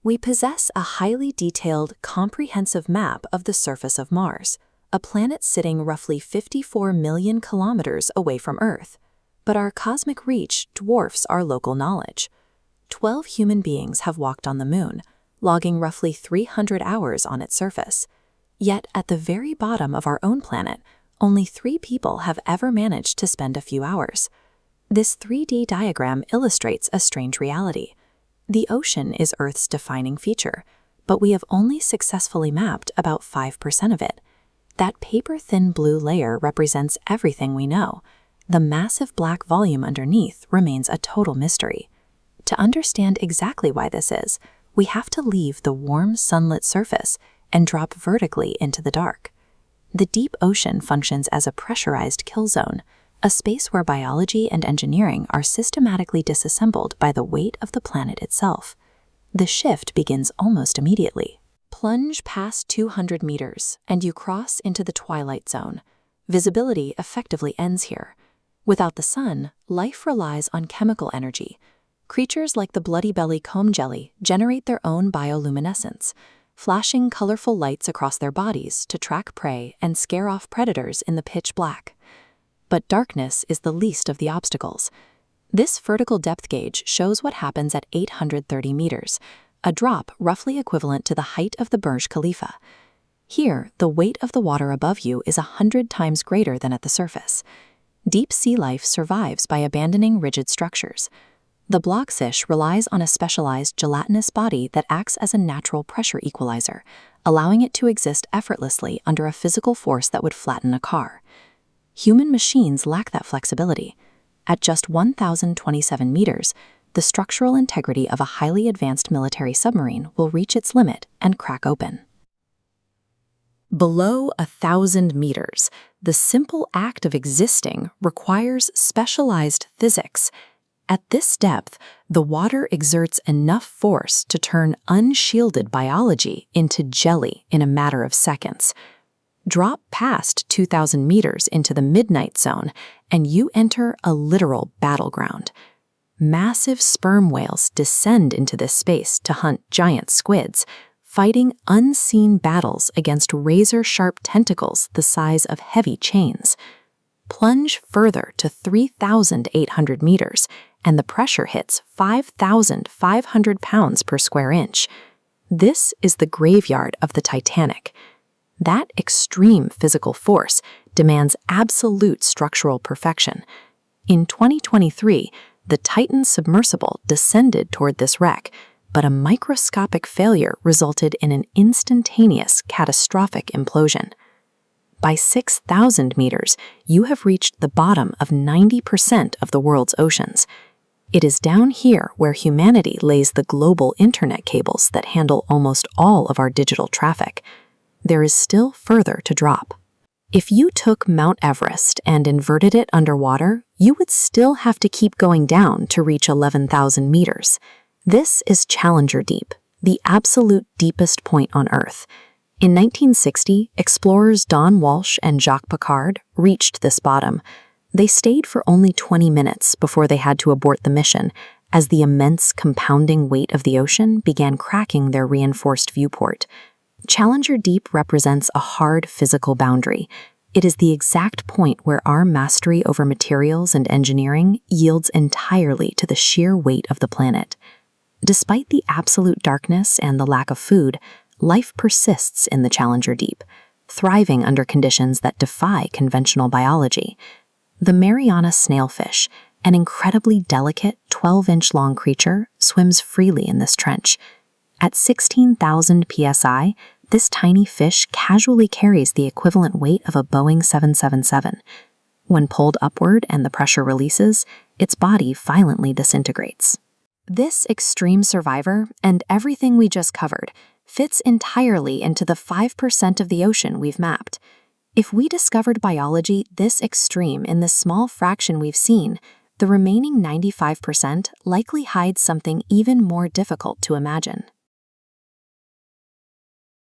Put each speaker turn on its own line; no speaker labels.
We possess a highly detailed, comprehensive map of the surface of Mars, a planet sitting roughly 54 million kilometers away from Earth. But our cosmic reach dwarfs our local knowledge. 12 human beings have walked on the Moon, logging roughly 300 hours on its surface. Yet at the very bottom of our own planet, only 3 people have ever managed to spend a few hours. This 3D diagram illustrates a strange reality. The ocean is Earth's defining feature, but we have only successfully mapped about 5% of it. That paper-thin blue layer represents everything we know. The massive black volume underneath remains a total mystery. To understand exactly why this is, we have to leave the warm, sunlit surface and drop vertically into the dark. The deep ocean functions as a pressurized kill zone, a space where biology and engineering are systematically disassembled by the weight of the planet itself. The shift begins almost immediately. Plunge past 200 meters, and you cross into the twilight zone. Visibility effectively ends here. Without the sun, life relies on chemical energy. Creatures like the bloody belly comb jelly generate their own bioluminescence, flashing colorful lights across their bodies to track prey and scare off predators in the pitch black. But darkness is the least of the obstacles. This vertical depth gauge shows what happens at 830 meters, a drop roughly equivalent to the height of the Burj Khalifa. Here, the weight of the water above you is 100 times greater than at the surface. Deep sea life survives by abandoning rigid structures. The blobfish relies on a specialized gelatinous body that acts as a natural pressure equalizer, allowing it to exist effortlessly under a physical force that would flatten a car. Human machines lack that flexibility. At just 1,027 meters, the structural integrity of a highly advanced military submarine will reach its limit and crack open. Below 1,000 meters, the simple act of existing requires specialized physics. At this depth, the water exerts enough force to turn unshielded biology into jelly in a matter of seconds. Drop past 2,000 meters into the midnight zone, and you enter a literal battleground. Massive sperm whales descend into this space to hunt giant squids, fighting unseen battles against razor-sharp tentacles the size of heavy chains. Plunge further to 3,800 meters, and the pressure hits 5,500 pounds per square inch. This is the graveyard of the Titanic. That extreme physical force demands absolute structural perfection. In 2023, the Titan submersible descended toward this wreck, but a microscopic failure resulted in an instantaneous, catastrophic implosion. By 6,000 meters, you have reached the bottom of 90% of the world's oceans. It is down here where humanity lays the global internet cables that handle almost all of our digital traffic. There is still further to drop. If you took Mount Everest and inverted it underwater, you would still have to keep going down to reach 11,000 meters. This is Challenger Deep, the absolute deepest point on Earth. In 1960, explorers Don Walsh and Jacques Piccard reached this bottom. They stayed for only 20 minutes before they had to abort the mission, as the immense compounding weight of the ocean began cracking their reinforced viewport. Challenger Deep represents a hard physical boundary. It is the exact point where our mastery over materials and engineering yields entirely to the sheer weight of the planet. Despite the absolute darkness and the lack of food, life persists in the Challenger Deep, thriving under conditions that defy conventional biology. The Mariana snailfish, an incredibly delicate 12-inch-long creature, swims freely in this trench. At 16,000 psi, this tiny fish casually carries the equivalent weight of a Boeing 777. When pulled upward and the pressure releases, its body violently disintegrates. This extreme survivor, and everything we just covered, fits entirely into the 5% of the ocean we've mapped. If we discovered biology this extreme in the small fraction we've seen, the remaining 95% likely hides something even more difficult to imagine.